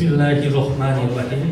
Bismillahirrahmanirrahim.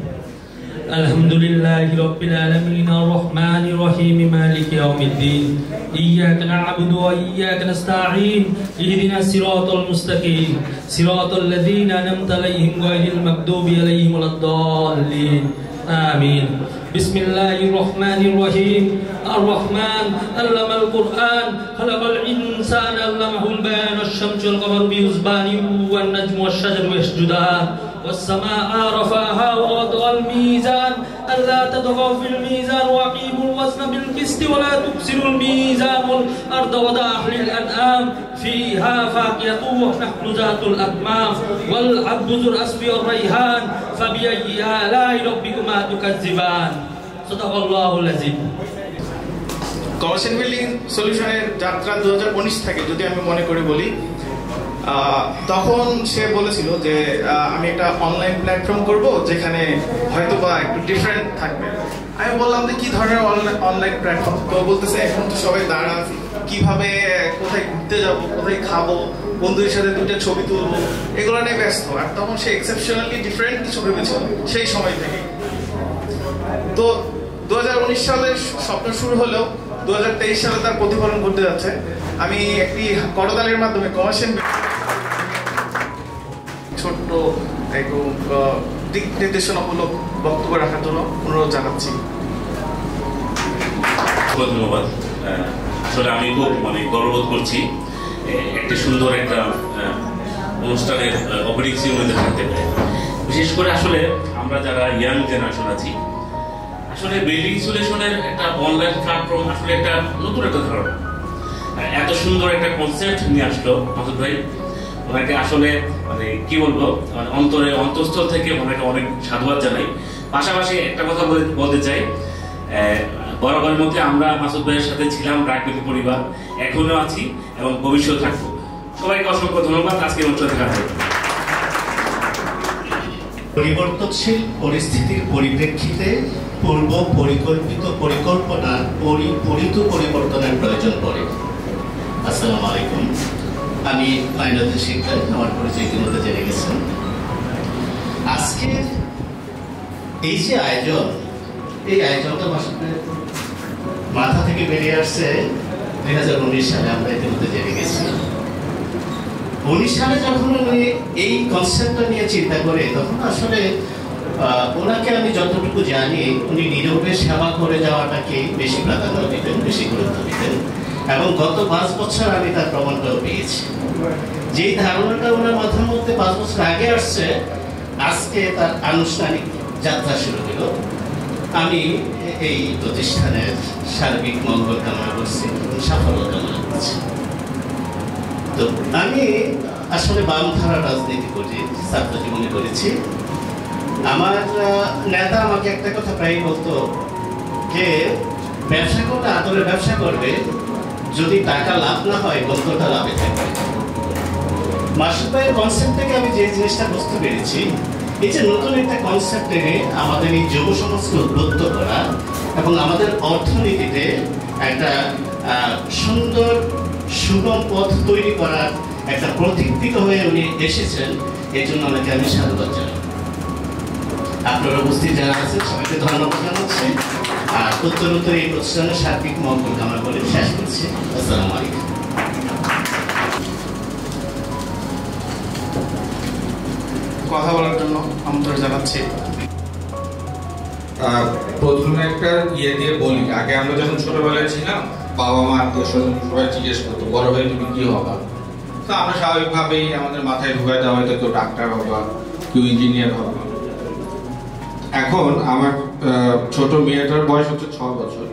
Alhamdulillahi Rabbil Alamin Ar-Rahmanir Rahim Maliki Yawmiddin. Iyyaka na'budu wa iyyaka nasta'in. Ihdinas siratal mustaqim. Siratal ladzina an'amta 'alaihim ghairil maghdubi 'alaihim waladdallin. Amin. Bismillahirrahmanirrahim. Ar-Rahman 'allamal Qur'an, khalaqal insana 'allamahul bayan. Asy-syamsu wal qamaru bi husbanin wan najmu wasy-syajaru yasjudan. والسماء رفعها ووضع الميزان ألا تطغوا في الميزان وأقيموا الوزن بالقسط ولا تكسروا الميزان والأرض وضعها للأنعام فيها فاكهة ونخل ذات الأكمام والعبد ذو العصف والريحان فبأي آلاء ربكما تكذبان صدق الله العظيم commercial building সলিউশনের যাত্রা 2019 থেকে যদি আমি মনে করে বলি, তখন সে বলেছিল যে আমি একটা অনলাইন প্ল্যাটফর্ম করব যেখানে হয়তো বা একটু ডিফারেন্ট থাকবে। আমি বললাম যে কি ধরনের অনলাইন প্ল্যাটফর্ম? তো বলতেছে এখন তো সবাই দাঁড়া, কিভাবে কোথায় ঘুরতে যাব, কোথায় খাবো, বন্ধুদের সাথে দুটো ছবি তুলবো, এগুলো নিয়ে ব্যস্ত। আর তখন সে এক্সেপশনালি ডিফারেন্ট কিছু ভেবেছিল সেই সময় থেকে। তো 2019 সালের স্বপ্ন শুরু হলেও 2023 সালে তার প্রতিফলন ঘটতে যাচ্ছে। আমি একটি করতালির মাধ্যমে কমার্শিয়াল ছোট্ট একটু দিক নির্দেশনামূলক বক্তব্য রাখার জন্য অনুরোধ জানাচ্ছি। ধন্যবাদ। আসলে আমি খুব গর্ববোধ করছি একটা সুন্দর একটা অনুষ্ঠানের অপারেটিং সিস্টেমে থাকতে পারে। বিশেষ করে আসলে আমরা যারা ইয়াং জেনারেশন আছি, আসলে বিল্ডিং সলিউশনের একটা অনলাইন প্ল্যাটফর্ম আসলে একটা নতুন একটা ধারণা। এত সুন্দর একটা কনসেপ্ট নিয়ে আসলো মাসুদ ভাই, ওনাকে আসলে কি বলবো, অন্তঃস্থল থেকে ওনাকে অনেক সাধুবাদ জানাই। পাশাপাশি একটা কথা বলতে চাই, বরাবরের মধ্যে আমরা মাসুদ ভাইয়ের সাথে ছিলাম, রাজনীতি পরিবার এখনো আছি এবং ভবিষ্যৎ থাকবো। সবাইকে অসংখ্য ধন্যবাদ। আজকে অনুষ্ঠানে থাকা পরিবর্তনশীল পরিস্থিতির পরিপ্রেক্ষিতে পূর্ব পরিকল্পিত পরিকল্পনার পরিপরিত পরিবর্তনের প্রয়োজন পড়ে। আসসালামু আলাইকুম, আমি মাইনুদ্দিন শিকদার, আমার পরিচয় ইতিমধ্যে জেনে গেছেন। আজকের এই যে আয়োজন, এই আয়োজনটা মাথা থেকে বেরিয়ে আসছে 2019 সালে, আমরা ইতিমধ্যে জেনে গেছি। 19 সালে যখন উনি এই কনসেপ্টটা নিয়ে চিন্তা করে, তখন আসলে ওনাকে আমি যতটুকু জানি, উনি নীরবে সেবা করে যাওয়াটাকে বেশি প্রাধান্য দিতেন, বেশি গুরুত্ব দিতেন। এবং গত 5 বছর আমি তার প্রমাণটাও পেয়েছি। যেই ধারণাটা ওনার মাথার মধ্যে 5 বছর আগে আসছে, আজকে তার আনুষ্ঠানিক যাত্রা শুরু হলো। আমি এই প্রতিষ্ঠানের সার্বিক মঙ্গল কামনা করছি, সাফল্য কামনা করছি। তো আমি আসলে বামধারা রাজনীতি করি, ছাত্র জীবনে করেছি। আমার নেতা আমাকে একটা কথা প্রায় বলতো যে ব্যবসা করলে আদরে ব্যবসা করবে, যদি টাকা লাভ না হয় গল্পটা লাভে থাকবে। মাসুদ ভাইয়ের কনসেপ্ট থেকে আমি যে জিনিসটা বুঝতে পেরেছি, এই যে নতুন একটা কনসেপ্ট এনে আমাদের এই যুব সমাজকে উদ্বুদ্ধ করা এবং আমাদের অর্থনীতিতে একটা সুন্দর সুগম পথ তৈরি করার একটা প্রতীক্ষিত হয়ে উনি এসেছেন। এই জন্য ওনাকে আমি সাধুবাদ জানাই। আপনারা উপস্থিত যারা আছেন সবাইকে ধন্যবাদ জানাচ্ছি। আর উত্তরোত্তর এই প্রতিষ্ঠানের সার্বিক মঙ্গল কামনা করে শেষ করছি। আসসালামু আলাইকুম। কথা বলার জন্য আমন্ত্রণ জানাচ্ছি। প্রথমে একটা দিয়ে বলি, আগে আমরা যখন ছোটবেলায় ছিলাম, বাবা মা আত্মীয় স্বজন সবাই জিজ্ঞেস করতো বড় হয়ে তুমি কি হবা। তো আমরা স্বাভাবিকভাবেই আমাদের মাথায় ঢুকাই দেওয়া হয়তো কেউ ডাক্তার হবা, কেউ ইঞ্জিনিয়ার হবা। এখন আমার ছোট মেয়েটার বয়স হচ্ছে 6 বছর।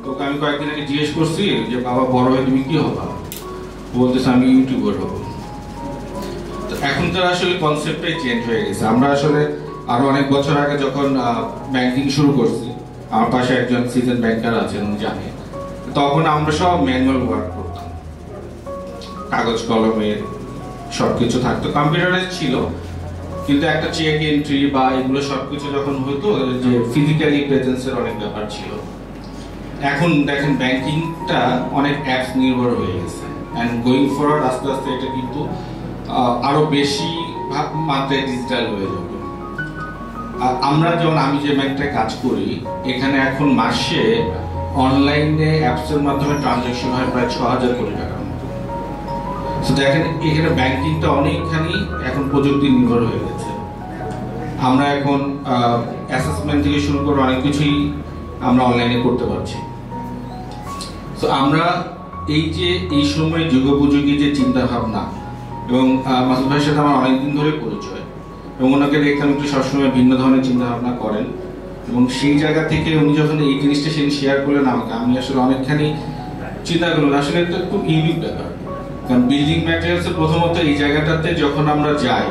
তোকে আমি কয়েকদিন আগে জিজ্ঞেস করছি যে বাবা বড় হয়ে তুমি কি হবা, বলতেছে আমি ইউটিউবার হব। তো এখনকার আসলে কনসেপ্টটাই চেঞ্জ হয়ে গেছে। আমরা আসলে আরো অনেক বছর আগে যখন ব্যাংকিং শুরু করছি, আমার পাশে একজন সিজন ব্যাংকার আছেন, উনি জানেন, তখন আমরা সব ম্যানুয়াল ওয়ার্ক করতাম, কাগজ কলমে সবকিছু থাকতো, কম্পিউটারাইজ ছিল, কিন্তু একটা চেক এন্ট্রি বা এগুলো সবকিছু যখন হতো, যে ফিজিক্যালি প্রেজেন্সের অনেক ব্যাপার ছিল। এখন দেখেন ব্যাংকিংটা অনেক অ্যাপস নির্ভর হয়ে গেছে, অ্যান্ড গোয়িং ফরওয়ার্ড আস্তে আস্তে এটা কিন্তু আরো বেশি মাত্রায় ডিজিটাল হয়ে যাবে। আর আমরা যেমন আমি যে ব্যাংকটায় কাজ করি এখানে এখন মাসে অনলাইনে অ্যাপসের মাধ্যমে ট্রানজাকশন হয় প্রায় 6,000 কোটি টাকার মতো। তো দেখেন এখানে ব্যাংকিংটা অনেকখানি এখন প্রযুক্তি নির্ভর হয়ে গেছে। আমরা এখন অ্যাসেসমেন্ট থেকে শুরু করে অনেক কিছুই আমরা অনলাইনে করতে পারছি। তো আমরা এই সময় যুগোপযোগী যে চিন্তা ভাবনা, এবং মাসুদ ভাইয়ের সাথে আমার অনেকদিন ধরে পরিচয়, এবং ওনাকে দেখতাম একটু সবসময় ভিন্ন ধরনের চিন্তা ভাবনা করেন, এবং সেই জায়গা থেকে উনি যখন এই জিনিসটা সেদিন শেয়ার করলেন আমাকে, আমি আসলে অনেকখানি চিন্তা করলাম আসলে এটা খুব ইউনিক ব্যাপার। কারণ বিল্ডিং ম্যাটেরিয়ালসের প্রথমত এই জায়গাটাতে যখন আমরা যাই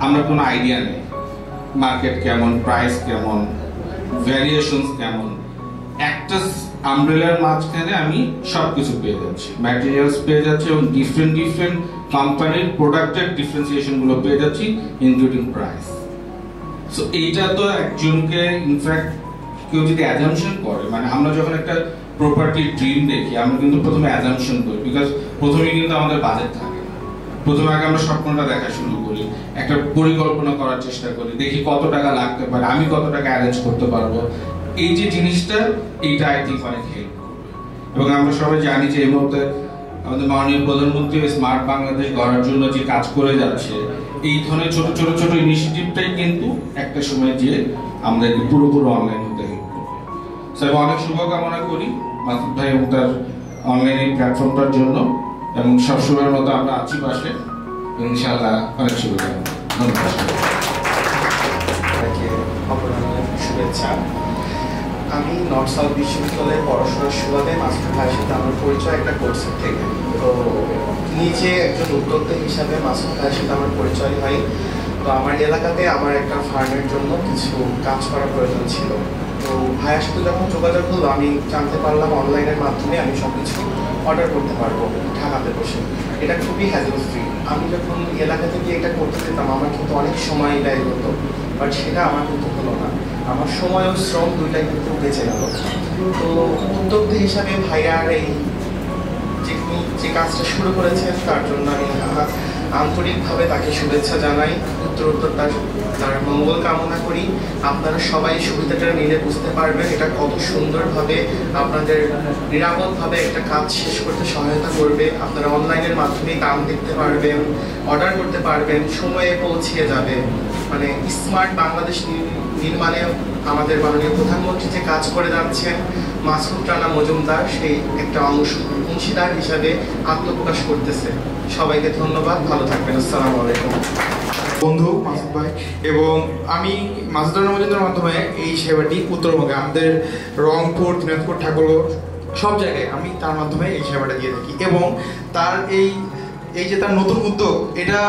আমরা কোনো আইডিয়া নেই মার্কেট কেমন, প্রাইস কেমন, ভ্যারিয়েশনস কেমন। একটা আমব্রেলার মাঝখানে আমি সবকিছু পেয়ে যাচ্ছি, ম্যাটেরিয়ালস পেয়ে যাচ্ছি এবং ডিফারেন্ট কোম্পানির প্রোডাক্টের ডিফারেন্সিয়েশন গুলো পেয়ে যাচ্ছি ইনক্লুডিং প্রাইস। সো এইটা তো একজনকে ইনফ্যাক্ট কেউ যদি অ্যাজাম্পশন করে, মানে আমরা যখন একটা প্রপার্টির ড্রিম দেখি আমরা কিন্তু প্রথমে অ্যাজাম্পশন করি, বিকজ প্রথমে কিন্তু আমাদের বাজেট থাকে না। প্রথমে আগে আমরা স্বপ্নটা দেখা শুরু করি, একটা পরিকল্পনা করার চেষ্টা করি, দেখি কত টাকা লাগতে পারে, আমি কত টাকা অ্যারেঞ্জ করতে পারবো। এই যে জিনিসটা এইটা আই থিঙ্ক অনেক হেল্প করবে। এবং আমরা সবাই জানি যে এই মুহূর্তে আমাদের মাননীয় প্রধানমন্ত্রী স্মার্ট বাংলাদেশ গড়ার জন্য যে কাজ করে যাচ্ছে, এই ধরনের ছোট ইনিশিয়েটিভটাই কিন্তু একটা সময় যে আমরা পুরোপুরি অনলাইন হতে হেল্প করবে। স্যার অনেক শুভকামনা করি মাসুদ ভাই এবং তার অনলাইন এই প্ল্যাটফর্মটার জন্য, এবং সবসময়ের মতো আমরা আছি পাশে, ইনশাআল্লাহ। অনেক শুভকামনা, ধন্যবাদ। শুভেচ্ছা। আমি নর্থ সাউথ বিশ্ববিদ্যালয়ে পড়াশোনার সুবাদে মাসুদ ভাইয়ের সাথে আমার পরিচয় একটা কোর্সের থেকে। তো নিজে একজন উদ্যোক্তা হিসাবে মাসুদ ভাইয়ের সাথে আমার পরিচয় হয়। তো আমার এলাকাতে আমার একটা ফার্মের জন্য কিছু কাজ করার প্রয়োজন ছিল। তো ভাইয়ের সাথে যখন যোগাযোগ হলো আমি জানতে পারলাম অনলাইনের মাধ্যমে আমি সব কিছু অর্ডার করতে পারবো ঢাকাতে বসে। এটা খুবই হ্যাজেল ফ্রি। আমি যখন এলাকাতে গিয়ে এটা করতে যেতাম আমার কিন্তু অনেক সময় ব্যয় হতো, বাট সেটা আমার কিন্তু হলো না। আমার সময় ও শ্রম দুইটাই কিন্তু বেঁচে গেল। তো উদ্যোক্তা হিসাবে ভাইয়ার এই যে কাজটা শুরু করেছেন তার জন্য আমি আন্তরিকভাবে তাকে শুভেচ্ছা জানাই, উত্তরোত্তর তার মঙ্গল কামনা করি। আপনারা সবাই সুবিধাটা নিলে বুঝতে পারবেন এটা কত সুন্দরভাবে আপনাদের নিরাপদভাবে একটা কাজ শেষ করতে সহায়তা করবে। আপনারা অনলাইনের মাধ্যমে দাম দেখতে পারবেন, অর্ডার করতে পারবেন, সময়ে পৌঁছিয়ে যাবে। মানে স্মার্ট বাংলাদেশ নির্মাণে আমাদের মাননীয় প্রধানমন্ত্রী যে কাজ করে যাচ্ছেন, মাসুদ রানা মজুমদার সেই একটা অংশীদার হিসাবে আত্মপ্রকাশ করতেছে। সবাইকে ধন্যবাদ, ভালো থাকবেন। আসসালামু আলাইকুম। বন্ধু মাসুদ ভাই এবং আমি মাসুদ রানা মজুমদারের মাধ্যমে এই সেবাটি উত্তরবঙ্গে আমাদের রংপুর, দিনাজপুর, ঠাকুরগাঁও সব জায়গায় আমি তার মাধ্যমে এই সেবাটা দিয়ে থাকি। এবং তার এই যে তার নতুন উদ্যোগ, এটা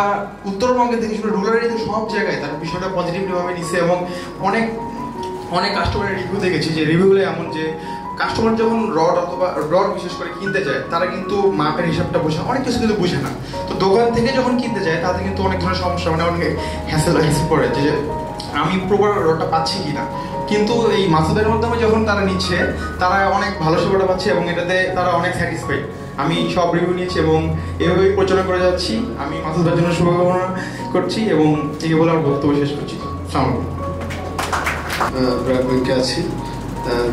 উত্তরবঙ্গে থেকে শুরু রুরাল এরিয়াতে সব জায়গায় তার বিষয়টা পজিটিভলিভাবে নিচ্ছে। এবং অনেক কাস্টমারের রিভিউ দেখেছি যে রিভিউগুলো এমন যে কাস্টমার যখন রড বিশেষ করে কিনতে যায় তারা কিন্তু মাপের হিসাবটা বোঝে, অনেক কিছু কিন্তু বোঝে না। তো দোকান থেকে যখন কিনতে যায় তাদের কিন্তু অনেক ধরনের সমস্যা, মানে অনেক হ্যাসেল পড়ে যে আমি প্রপার রডটা পাচ্ছি কিনা। কিন্তু এই মাসুদের মাধ্যমে যখন তারা নিচ্ছে তারা অনেক ভালো সেবাটা পাচ্ছে এবং এটাতে তারা অনেক স্যাটিসফাইড। আমি সব রিভিউ নিয়েছি এবং এভাবেই প্রচারণা করে যাচ্ছি। আমি মাসুদের জন্য শুভকামনা করছি এবং এই বলে আমার বক্তব্য শেষ করছি। ব্র্যাক ব্যাংকে আছি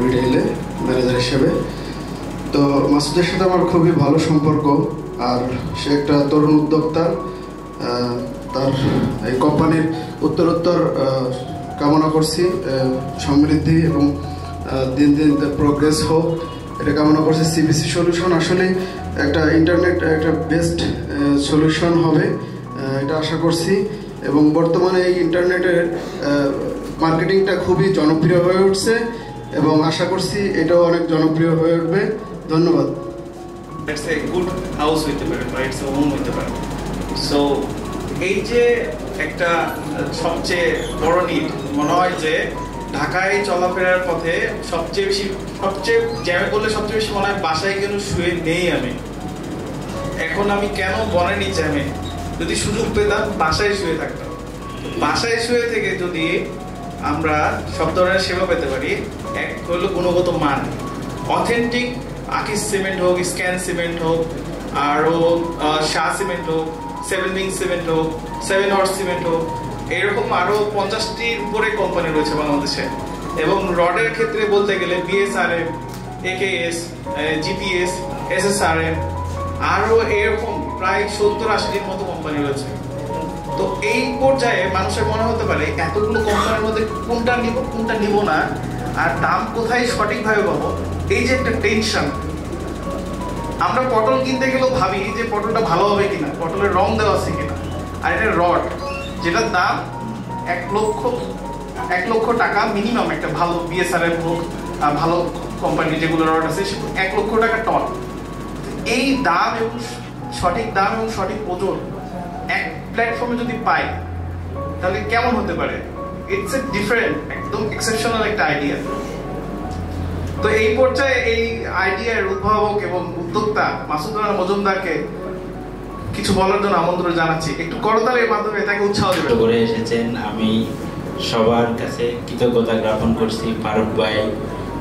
রিটেইলে ম্যানেজার হিসেবে। তো মাসুদের সাথে আমার খুবই ভালো সম্পর্ক, আর সে একটা তরুণ উদ্যোক্তা। তার এই কোম্পানির উত্তরোত্তর কামনা করছি সমৃদ্ধি এবং দিন দিন প্রোগ্রেস হোক, এটা কামনা করছি। সিবিসি সলিউশন আসলে একটা ইন্টারনেট একটা বেস্ট সলিউশন হবে এটা আশা করছি। এবং বর্তমানে এই ইন্টারনেটের মার্কেটিংটা খুবই জনপ্রিয় হয়ে উঠছে এবং আশা করছি এটাও অনেক জনপ্রিয় হয়ে উঠবে। ধন্যবাদ। ইটস এ গুড হাউস হইতে পারে বা ইটস এ হোম হইতে পারে। সো এই যে একটা সবচেয়ে বড় নিড মনে হয় যে ঢাকায় চলাফেরার পথে সবচেয়ে জ্যামে বললে সবচেয়ে বেশি মনে হয় বাসায় কেন শুয়ে নেই আমি। এখন আমি কেন বনেনি জ্যামে, যদি সুযোগ পেতাম বাসায় শুয়ে থাকতাম। বাসায় শুয়ে থেকে যদি আমরা সব ধরনের সেবা পেতে পারি, এক হলো গুণগত মান, অথেন্টিক আকিস সিমেন্ট হোক, স্ক্যান সিমেন্ট হোক, আরও শাহ সিমেন্ট হোক, সেভেন উইংস সিমেন্ট হোক, 7 হর্স সিমেন্ট হোক, এরকম আরো 50টির উপরে কোম্পানি রয়েছে বাংলাদেশে। এবং রডের ক্ষেত্রে বলতে গেলে বিএসআরএম, একেএস, জিপিএস, এসএসআরএম, আরো এরকম প্রায় 70-80টির মতো কোম্পানি রয়েছে। তো এই পর্যায়ে মানুষের মনে হতে পারে এতগুলো কোম্পানির মধ্যে কোনটা নিব কোনটা নিব না, আর দাম কোথায় সঠিকভাবে পাবো, এই যে একটা টেনশন। আমরা পটল কিনতে গেলেও ভাবি যে পটলটা ভালো হবে কিনা, পটলের রং দেওয়া আছে কিনা। আর এটা রড, যেটার দাম 1 লক্ষ টাকা মিনিমাম, একটা ভালো বিএসআরএম হোক, ভালো কোম্পানি যেগুলো রড আছে, 1 লক্ষ টাকা টন। এই দাম এবং সঠিক দাম এবং সঠিক ওজন এক প্ল্যাটফর্মে যদি পাই, তাহলে কেমন হতে পারে? ইটস এ ডিফারেন্ট, একদম এক্সেপশনাল একটা আইডিয়া। তো এই পর্যায়ে এই আইডিয়ার উদ্ভাবক এবং উদ্যোক্তা মাসুদ রানা মজুমদারকে কিছু বলার জন্য আমন্ত্রণ জানাচ্ছি। একটু করতালের মাধ্যমে তাকে উৎসাহ দেবেন। করে এসেছেন, আমি সবার কাছে কৃতজ্ঞতা জ্ঞাপন করছি। ফারুক ভাই,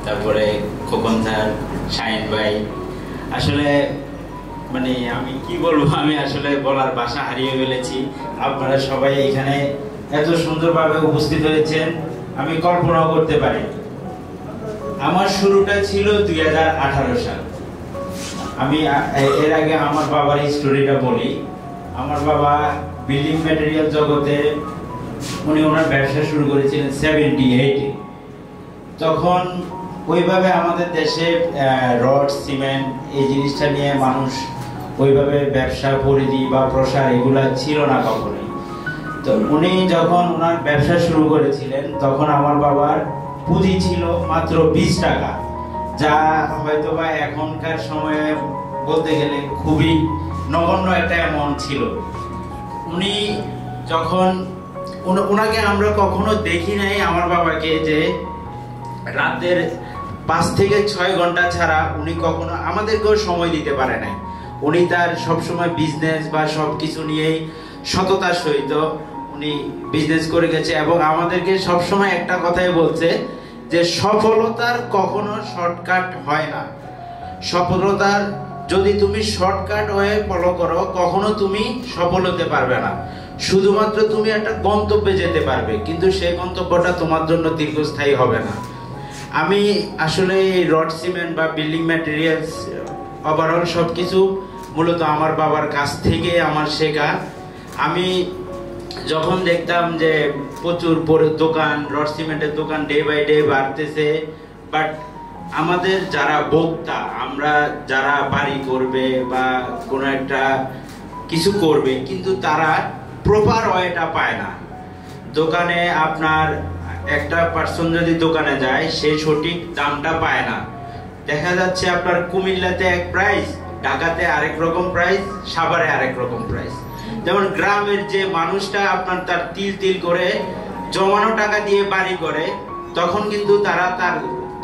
তারপরে খোকন স্যার, শাহিন ভাই। আসলে মানে আমি কি বলবো, আমি আসলে বলার ভাষা হারিয়ে ফেলেছি। আপনারা সবাই এখানে এত সুন্দরভাবে উপস্থিত হয়েছেন, আমি কল্পনাও করতে পারি। আমার শুরুটা ছিল 2018 সাল। আমি এর আগে আমার বাবার স্টোরিটা বলি। আমার বাবা বিল্ডিং ম্যাটেরিয়াল জগতে উনি ওনার ব্যবসা শুরু করেছিলেন 78-এ। তখন ওইভাবে আমাদের দেশে রড, সিমেন্ট এই জিনিসটা নিয়ে মানুষ ওইভাবে ব্যবসা পরিধি বা প্রসার এগুলা ছিল না কখনোই। তো উনি যখন ওনার ব্যবসা শুরু করেছিলেন, তখন আমার বাবার পুঁজি ছিল মাত্র 20 টাকা, যা হয়তোবা এখনকার সময়ে বলতে গেলে খুবই নগণ্য একটা অ্যামাউন্ট ছিল। উনি যখন ওনাকে আমরা কখনো দেখি নাই, আমার বাবাকে, যে রাতের 5 থেকে 6 ঘন্টা ছাড়া উনি কখনো আমাদেরকেও সময় দিতে পারে নাই। উনি তার সবসময় বিজনেস বা সবকিছু নিয়েই সততার সহিত উনি বিজনেস করে গেছে এবং আমাদেরকে সবসময় একটা কথাই বলছে যে সফলতার কখনো শর্টকাট হয় না। সফলতার যদি তুমি শর্টকাট হয়ে ফলো করো, কখনো তুমি সফল হতে পারবে না। শুধুমাত্র তুমি একটা গন্তব্যে যেতে পারবে, কিন্তু সেই গন্তব্যটা তোমার জন্য দীর্ঘস্থায়ী হবে না। আমি আসলে এই রড, সিমেন্ট বা বিল্ডিং ম্যাটেরিয়ালস ওভারঅল সবকিছু মূলত আমার বাবার কাছ থেকে আমার শেখা। আমি যখন দেখতাম যে প্রচুর দোকান, রড সিমেন্টের দোকান ডে বাই ডে বাড়তেছে, বাট আমাদের যারা ভোক্তা, আমরা যারা বাড়ি করবে বা কোনো একটা কিছু করবে, কিন্তু তারা প্রপার ওয়েটা পায় না। দোকানে আপনার একটা পার্সন যদি দোকানে যায়, সে সঠিক দামটা পায় না। দেখা যাচ্ছে আপনার কুমিল্লাতে এক প্রাইস, ঢাকাতে আরেক রকম প্রাইস, সাভারে আরেক রকম প্রাইস। যেমন গ্রামের যে মানুষটা আপনার তার তিল তিল করে জমানো টাকা দিয়ে বাড়ি করে, তখন কিন্তু তারা তার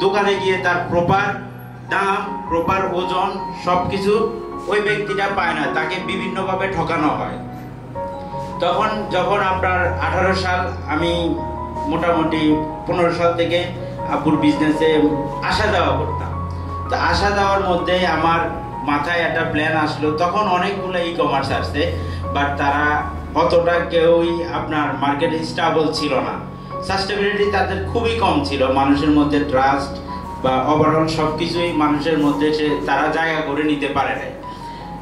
দোকানে গিয়ে তার প্রপার দাম, প্রপার ওজন সবকিছু ওই ব্যক্তিটা পায় না, তাকে বিভিন্নভাবে ঠকানো হয়। তখন যখন আপনার 18 সাল, আমি মোটামুটি 15 সাল থেকে আব্বুর বিজনেসে আসা যাওয়া করতাম। তো আসা যাওয়ার মধ্যে আমার মাথায় একটা প্ল্যান আসলো। তখন অনেকগুলো ই কমার্স আসছে, বাট তারা অতটা কেউই আপনার মার্কেটে স্টেবল ছিল না। সাস্টেনেবিলিটি তাদের খুবই কম ছিল, মানুষের মধ্যে ট্রাস্ট বা ওভারঅল সবকিছুই মানুষের মধ্যে তারা জায়গা করে নিতে পারে না।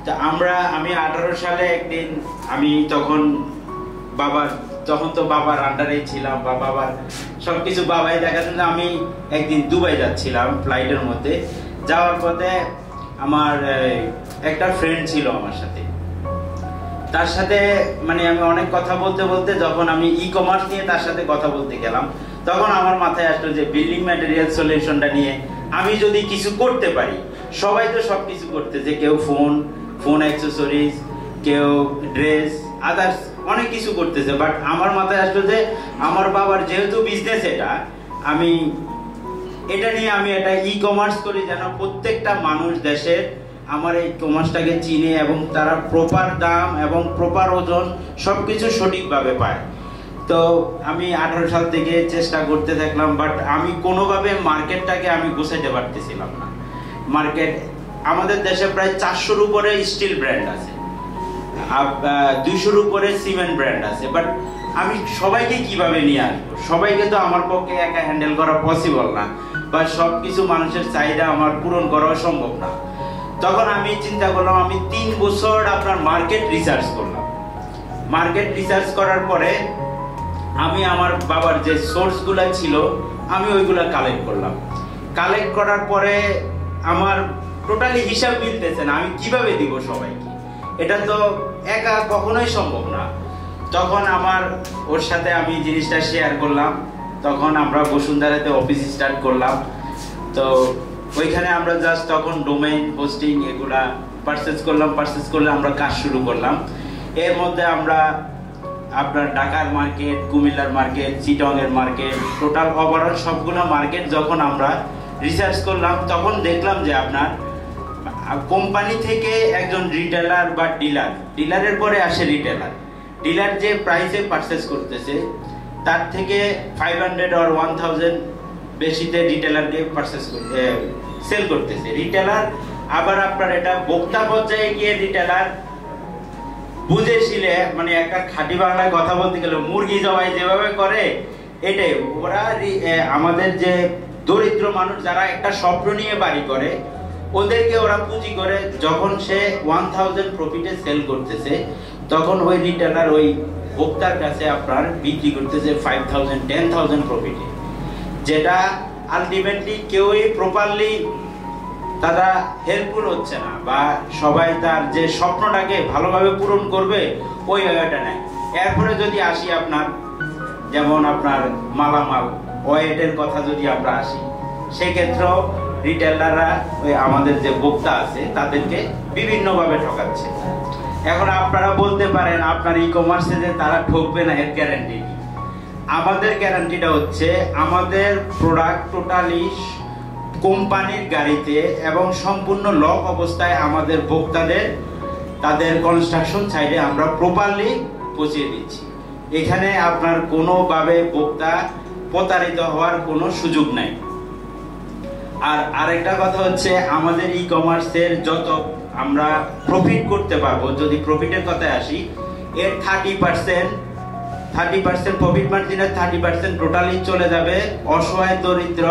তো আমি 18 সালে একদিন, আমি তখন তো বাবার আন্ডারেই ছিলাম বা বাবার সবকিছু বাবাই দেখাচ্ছেন। আমি একদিন দুবাই যাচ্ছিলাম ফ্লাইটের মধ্যে। যাওয়ার পথে আমার একটা ফ্রেন্ড ছিল আমার সাথে, তার সাথে মানে আমি অনেক কথা বলতে বলতে যখন আমি ই কমার্স নিয়ে তার সাথে কথা বলতে গেলাম, তখন আমার মাথায় আসলো যে বিল্ডিং ম্যাটেরিয়াল সলিউশনটা নিয়ে আমি যদি কিছু করতে পারি। সবাই তো সব কিছু করতেছে, কেউ ফোন অ্যাক্সেসরিজ, কেউ ড্রেস, আদার্স অনেক কিছু করতেছে, বাট আমার মাথায় আসলো যে আমার বাবার যেহেতু বিজনেস এটা নিয়ে আমি একটা ই কমার্স করি, যেন প্রত্যেকটা মানুষ দেশের আমার এই কমার্সটাকে চিনে এবং তারা প্রপার দাম এবং প্রপার ওজন সবকিছু সঠিকভাবে পায়। তো আমি 18 সাল থেকে চেষ্টা করতে থাকলাম, বাট আমি কোনোভাবে মার্কেটটাকে আমি গুছাইতে পারতেছিলাম না। মার্কেট আমাদের দেশে প্রায় 400-র উপরে স্টিল ব্র্যান্ড আছে, 200-র উপরে সিমেন্ট ব্র্যান্ড আছে, বাট আমি সবাইকে কিভাবে নিয়ে আসবো? সবাইকে তো আমার পক্ষে একা হ্যান্ডেল করা পসিবল না, বা সব কিছু মানুষের চাহিদা আমার পূরণ করাও সম্ভব না। তখন আমি চিন্তা করলাম, আমি 3 বছর আপনার মার্কেট রিসার্চ করলাম। মার্কেট রিসার্চ করার পরে আমি আমার বাবার যে সোর্সগুলো ছিল আমি ওইগুলো কালেক্ট করলাম। কালেক্ট করার পরে আমার টোটালি হিসাব মিলতেছে না, আমি কিভাবে দিব সবাইকে? এটা তো একা কখনোই সম্ভব না। তখন আমার ওর সাথে আমি জিনিসটা শেয়ার করলাম। তখন আমরা বসুন্ধরাতে অফিস স্টার্ট করলাম। তো ওইখানে আমরা জাস্ট তখন ডোমেইন হোস্টিং এগুলা পারচেজ করলে আমরা কাজ শুরু করলাম। এর মধ্যে আমরা আপনার ঢাকার মার্কেট, কুমিল্লার মার্কেট, চিটংয়ের মার্কেট, টোটাল ওভারঅল সবগুলো মার্কেট যখন আমরা রিসার্চ করলাম, তখন দেখলাম যে আপনার কোম্পানি থেকে একজন রিটেলার বা ডিলারের পরে আসে ডিলার যে প্রাইসে পারচেজ করতেছে তার থেকে 500 or 1000 বেশিতে রিটেলারকে সেল করতেছে। রিটেলার আবার আপনার এটা ভোক্তা পর্যায়ে গিয়ে রিটেলার বুঝেছিলে, মানে একটা খাঁটি বাংলায় কথা বলতে গেলে মুরগি জবাই যেভাবে করে এটাই ওরা। আমাদের যে দরিদ্র মানুষ যারা একটা স্বপ্ন নিয়ে বাড়ি করে, ওদেরকে ওরা পুঁজি করে যখন সে 1000 প্রফিটে সেল করতেছে, তখন ওই রিটেলার ওই ভোক্তার কাছে আপনার বিক্রি করতেছে 5000 10,000 প্রফিটে, যেটা আলটিমেটলি কেউই প্রপারলি তারা হেল্পফুল হচ্ছে না, বা সবাই তার যে স্বপ্নটাকে ভালোভাবে পূরণ করবে ওই ওয়েটা নেয়। এরপরে যদি আসি আপনার যেমন আপনার মালামাল ওয়েটের কথা যদি আমরা আসি, সেক্ষেত্রেও রিটেলাররা ওই আমাদের যে ভোক্তা আছে তাদেরকে বিভিন্নভাবে ঠকাচ্ছে। এখন আপনারা বলতে পারেন আপনার ই কমার্সে যে তারা ঠকবে না, এর গ্যারান্টি কি? আমাদের গ্যারান্টিটা হচ্ছে আমাদের প্রোডাক্ট টোটালি কোম্পানির গাড়িতে এবং সম্পূর্ণ লক অবস্থায় আমাদের ভোক্তাদের তাদের কনস্ট্রাকশন সাইডে আমরা প্রপারলি পৌঁছে দিচ্ছি। এখানে আপনার কোনোভাবে ভোক্তা প্রতারিত হওয়ার কোনো সুযোগ নাই। আর আরেকটা কথা হচ্ছে আমাদের ই কমার্সের যত আমরা প্রফিট করতে পারবো, যদি প্রফিটের কথায় আসি, এর 30% প্রফিট মার্জিনের 30% টোটালি চলে যাবে অসহায় দরিদ্র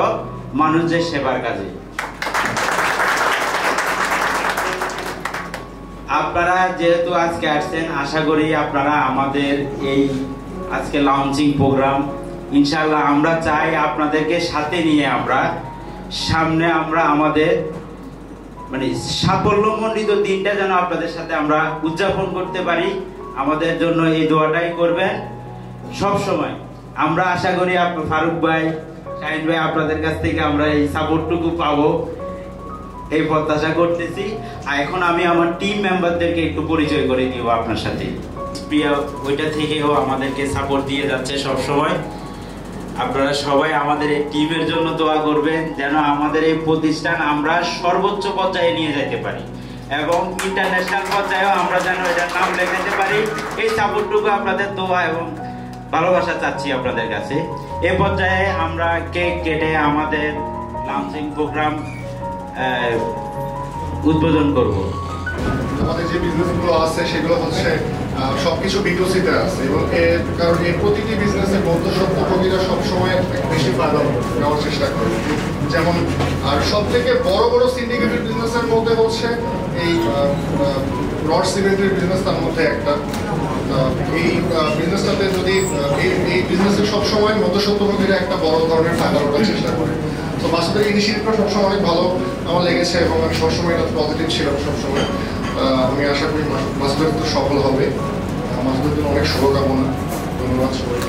মানুষদের সেবার কাজে। আপনারা যেহেতু আজকে আসছেন, আশা করি আপনারা আমাদের এই আজকে লঞ্চিং প্রোগ্রাম, ইনশাআল্লাহ আমরা চাই আপনাদেরকে সাথে নিয়ে আমরা সামনে আমরা আমাদের মানে সাফল্যমণ্ডিত দিনটা যেন আপনাদের সাথে আমরা উদযাপন করতে পারি। আমাদের জন্য এই দোয়াটাই করবেন সব সময়। আমরা আশা করি ফারুক ভাই, শাহিন ভাই, আপনাদের কাছ থেকে আমরা এই সাপোর্টটুকু পাবো এই প্রত্যাশা করতেছি। আর এখন আমি আমার টিম মেম্বারদেরকে একটু পরিচয় করে দিব আপনার সাথে। প্রিয়া ওইটা থেকেও আমাদেরকে সাপোর্ট দিয়ে যাচ্ছে সব সময়। আপনারা সবাই আমাদের এই টিমের জন্য দোয়া করবেন যেন আমাদের এই প্রতিষ্ঠান আমরা সর্বোচ্চ পর্যায়ে নিয়ে যেতে পারি এবং ইন্টারন্যাশনাল পর্যায়েও আমরা যেন এটার নাম লেখাতে পারি। এই সাপোর্টটুকু আপনাদের দোয়া এবং ভালোবাসা চাচ্ছি আপনাদের কাছে। এ পর্যায়ে আমরা কেক কেটে আমাদের লঞ্চিং প্রোগ্রাম উদ্বোধন করব। আমাদের যে বিজনেসগুলো আছে সেগুলো হচ্ছে সবকিছু B2C-তে আছে এবং কারণ এই প্রতিটি বিজনেসের মধ্যস্বত্বভোগীরা সবসময় বেশি ফায়দা নেওয়ার চেষ্টা করে। যেমন আর সব থেকে বড় বড় সিন্ডিকেটেড বিজনেসের মধ্যে হচ্ছে এই রড সিমেন্টের বিজনেস তার মধ্যে একটা। এই বিজনেসটাতে যদি এই বিজনেসের সবসময় মধ্যস্বত্বভোগীরা একটা বড় ধরনের ফায়দা ওঠার চেষ্টা করে। তো মাসুদের ইনিশিয়েটিভটা সবসময় অনেক ভালো আমার লেগেছে এবং আমি সবসময় এটা পজিটিভ ছিলাম সবসময়। আমি আশা করি মাসুদের তো সফল হবে। মাসুদের জন্য অনেক শুভকামনা। ধন্যবাদ সবাই।